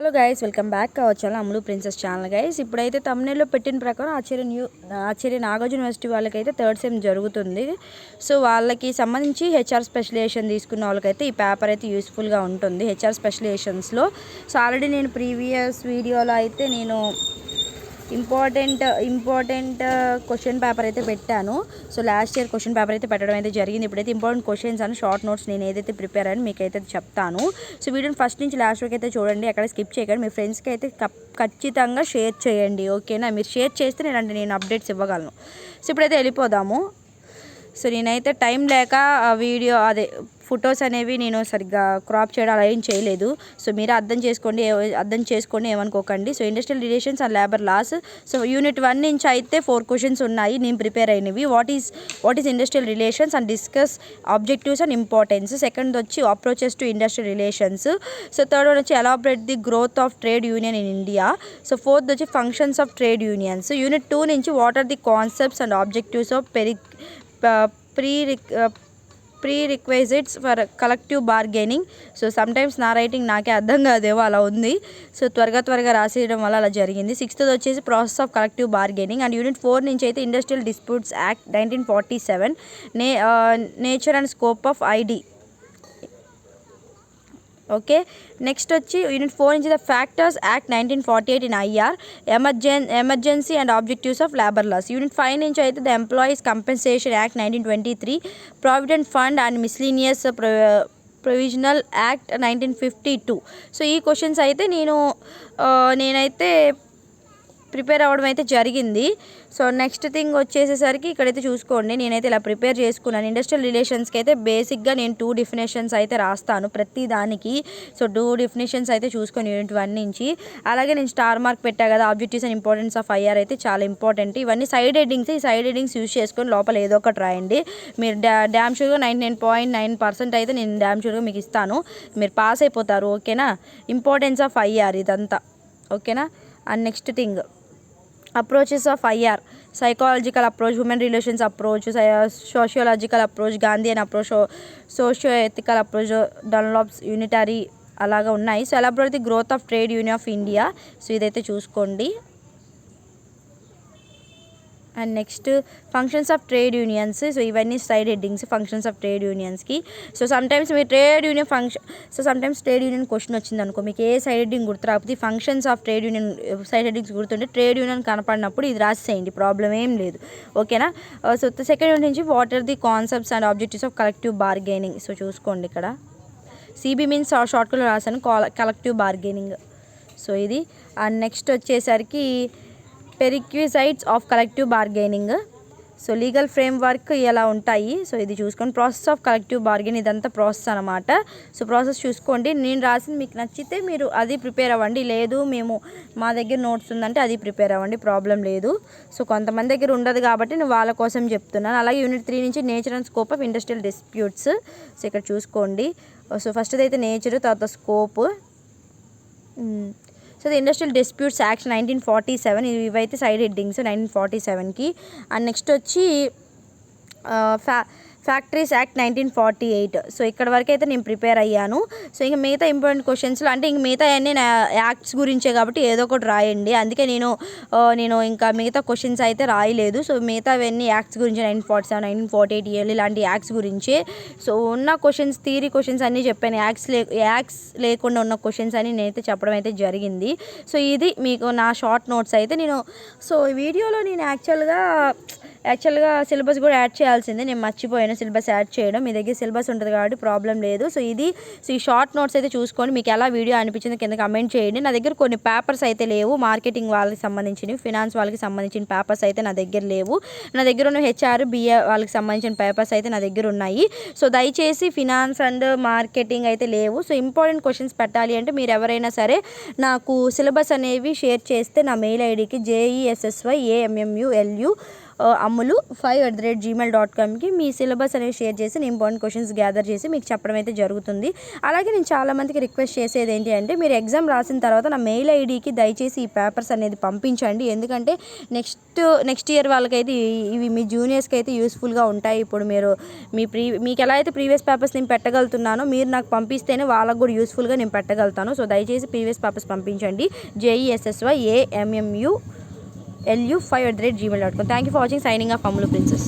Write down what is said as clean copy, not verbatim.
Hello guys, welcome back our channel Ammulu princess channel. Guys, ఇప్పుడైతే తమ్నేల్లో పెట్టిన ప్రకారం Acharya Nagarjuna university వాళ్ళకైతే థర్డ్ సెమ్ జరుగుతుంది. సో వాళ్ళకి సంబంధించి హెచ్ఆర్ స్పెషలైజేషన్ తీసుకున్న వాళ్ళకైతే ఈ పేపర్ అయితే యూస్ఫుల్గా ఉంటుంది హెచ్ఆర్ స్పెషలైజేషన్స్లో. సో ఆల్రెడీ నేను ప్రీవియస్ వీడియోలో అయితే నేను ఇంపార్టెంట్ క్వశ్చన్ పేపర్ అయితే పెట్టాను. So last year question paper అయితే పెట్టడం అయితే జరిగింది. ఇప్పుడైతే ఇంపార్టెంట్ క్వశ్చన్స్ అని షార్ట్ నోట్స్ నేను ఏదైతే ప్రిపేర్ అయ్యాను మీకు అయితే చెప్తాను. సో వీడియోని ఫస్ట్ నుంచి లాస్ట్ వరకు అయితే చూడండి, అక్కడ స్కిప్ చేయకండి. మీ ఫ్రెండ్స్కి అయితే ఖచ్చితంగా షేర్ చేయండి, ఓకేనా? మీరు షేర్ చేస్తే నేను అప్డేట్స్ ఇవ్వగలను. సో ఇప్పుడైతే వెళ్ళిపోదాము. సో నేనైతే టైం లేక వీడియో ఫొటోస్ అనేవి నేను సరిగ్గా క్రాప్ చేయడం అలా ఏం చేయలేదు. సో మీరు అర్థం చేసుకోండి, ఏమనుకోకండి. So industrial relations and labour laws. So unit 1 నుంచి అయితే 4 క్వశ్చన్స్ ఉన్నాయి నేను ప్రిపేర్ అయినవి. What is industrial relations and discuss objectives and importance. Second వచ్చి approaches to industrial relations. So third one వచ్చి elaborate the growth of trade union in India. So fourth వచ్చి functions of trade unions. Unit 2 నుంచి what are the concepts and objectives of prerequisites for collective bargaining. So sometimes నా writing నాకే అర్థం కాదేమో అలా ఉంది. So త్వరగా రాసేయడం వల్ల అలా జరిగింది. సిక్స్త్ వచ్చేసి process of collective bargaining. And unit 4 నుంచి అయితే industrial disputes act 1947, nature and scope of ID. Okay, next వచ్చి యూనిట్ 4 నుంచి the factors act 1948 in IR, emergency and objectives of labour laws. Unit 5 నుంచి అయితే the employees compensation act 1923, provident fund and miscellaneous provisional act 1952. So ఈ questions అయితే నేనైతే prepare అవ్వడం అయితే జరిగింది. సో నెక్స్ట్ థింగ్ వచ్చేసేసరికి ఇక్కడైతే చూసుకోండి, నేనైతే ఇలా ప్రిపేర్ చేసుకున్నాను. ఇండస్ట్రియల్ రిలేషన్స్కి అయితే బేసిక్గా నేను 2 డెఫినేషన్స్ అయితే రాస్తాను ప్రతి దానికి. సో 2 డెఫినేషన్స్ అయితే చూసుకొని యూనిట్ 1 నుంచి. అలాగే నేను స్టార్ మార్క్ పెట్టా కదా, objectives and importance of IR అయితే చాలా ఇంపార్టెంట్. ఇవన్నీ సైడ్ హెడ్డింగ్స్. ఈ సైడ్ హెడ్డింగ్స్ యూజ్ చేసుకొని లోపల ఏదో ఒకటి రాయండి. మీరు డ్యామ్ షూర్గా 99.9% అయితే నేను డ్యామ్ షూర్గా మీకు ఇస్తాను. మీరు పాస్ అయిపోతారు, ఓకేనా? ఇంపార్టెన్స్ ఆఫ్ ఐఆర్ ఇదంతా, ఓకేనా? And next thing approaches of IR, psychological approach, human relations approach, sociological approach, Gandhian approach, socio ethical approach, Dunlop's unitary అలాగా ఉన్నాయి. So elaborate the growth of trade union of India. So ఇదైతే చూసుకోండి. And next functions of trade unions. So ఇవన్నీ side headings functions of trade యూనియన్స్కి. So sometimes మీరు trade union question వచ్చింది అనుకో, మీకు ఏ సైడ్ హెడ్డింగ్ గుర్తు రాకపోతే functions of trade union side headings గుర్తుంటే ట్రేడ్ యూనియన్ కనపడినప్పుడు ఇది రాసేయండి, ప్రాబ్లం ఏం లేదు, ఓకేనా? సో సెకండ్ యూనిట్ నుంచి what are the concepts and objectives of collective bargaining. So చూసుకోండి, ఇక్కడ సిబి మీన్స్ షార్ట్కట్లో రాశాను, కలెక్టివ్ బార్గెనింగ్. సో ఇది. అండ్ నెక్స్ట్ వచ్చేసరికి prerequisites of collective bargaining. So legal framework ఇలా ఉంటాయి. సో ఇది చూసుకోండి. ప్రాసెస్ ఆఫ్ కలెక్టివ్ బార్గెనింగ్, ఇదంతా ప్రాసెస్ అనమాట. సో ప్రాసెస్ చూసుకోండి. నేను రాసింది మీకు నచ్చితే మీరు అది ప్రిపేర్ అవ్వండి, లేదు మా దగ్గర నోట్స్ ఉందంటే అది ప్రిపేర్ అవ్వండి, ప్రాబ్లం లేదు. సో కొంతమంది దగ్గర ఉండదు కాబట్టి నేను వాళ్ళ కోసం చెప్తున్నాను. అలాగే యూనిట్ 3 నుంచి nature and scope of industrial disputes. So ఇక్కడ చూసుకోండి. సో ఫస్ట్ అయితే నేచర్, తర్వాత scope. So the industrial disputes act 1947, ఇవైతే సైడ్ హెడ్డింగ్స్ 1947కి. అండ్ నెక్స్ట్ వచ్చి ఫ్యాక్టరీస్ యాక్ట్ 1948. సో ఇక్కడ వరకు అయితే నేను ప్రిపేర్ అయ్యాను. సో ఇంక మిగతా ఇంపార్టెంట్ క్వశ్చన్స్లో అంటే ఇంక మిగతా అన్నీ యాక్ట్స్ గురించే కాబట్టి ఏదో ఒకటి రాయండి. అందుకే నేను ఇంకా మిగతా క్వశ్చన్స్ అయితే రాయలేదు. సో మిగతా అవన్నీ యాక్ట్స్ గురించి 1947, 1948 ఇయర్లీ ఇలాంటి యాక్ట్స్ గురించే. సో ఉన్న క్వశ్చన్స్, థియరీ క్వశ్చన్స్ అన్నీ చెప్పాను. యాక్ట్స్ లేకుండా ఉన్న క్వశ్చన్స్ అని నేనైతే చెప్పడం అయితే జరిగింది. సో ఇది మీకు నా షార్ట్ నోట్స్ అయితే సో ఈ వీడియోలో నేను యాక్చువల్గా సిలబస్ కూడా యాడ్ చేయాల్సిందే, నేను మర్చిపోయాను సిలబస్ యాడ్ చేయడం. మీ దగ్గర సిలబస్ ఉంటుంది కాబట్టి ప్రాబ్లం లేదు. సో ఈ షార్ట్ నోట్స్ అయితే చూసుకొని మీకు ఎలా వీడియో అనిపించింది కింద కమెంట్ చేయండి. నా దగ్గర కొన్ని పేపర్స్ అయితే లేవు, మార్కెటింగ్ వాళ్ళకి సంబంధించినవి, ఫినాన్స్ వాళ్ళకి సంబంధించిన పేపర్స్ అయితే నా దగ్గర లేవు. నా దగ్గర ఉన్న హెచ్ఆర్, బిఏ వాళ్ళకి సంబంధించిన పేపర్స్ అయితే నా దగ్గర ఉన్నాయి. సో దయచేసి ఫినాన్స్ అండ్ మార్కెటింగ్ అయితే లేవు. సో ఇంపార్టెంట్ క్వశ్చన్స్ పెట్టాలి అంటే మీరు ఎవరైనా సరే నాకు సిలబస్ అనేవి షేర్ చేస్తే నా మెయిల్ ఐడికి JESSYAMMULU అమ్ములు 5@gmail.comకి మీ సిలబస్ అనేది షేర్ చేసి నేను ఇంపార్టెంట్ క్వశ్చన్స్ గ్యాదర్ చేసి మీకు చెప్పడం అయితే జరుగుతుంది. అలాగే నేను చాలామందికి రిక్వెస్ట్ చేసేది ఏంటి అంటే మీరు ఎగ్జామ్ రాసిన తర్వాత నా మెయిల్ ఐడికి దయచేసి ఈ పేపర్స్ అనేది పంపించండి. ఎందుకంటే నెక్స్ట్ ఇయర్ వాళ్ళకైతే ఇవి మీ జూనియర్స్కి అయితే యూస్ఫుల్గా ఉంటాయి. ఇప్పుడు మీరు మీకు ఎలా అయితే ప్రీవియస్ పేపర్స్ నేను పెట్టగలుగుతున్నానో మీరు నాకు పంపిస్తేనే వాళ్ళకు కూడా యూస్ఫుల్గా నేను పెట్టగలుగుతాను. సో దయచేసి ప్రీవియస్ పేపర్స్ పంపించండి. JESSYAMMULU5@gmail.com. Thank you for watching. Signing off, Amulu Princess.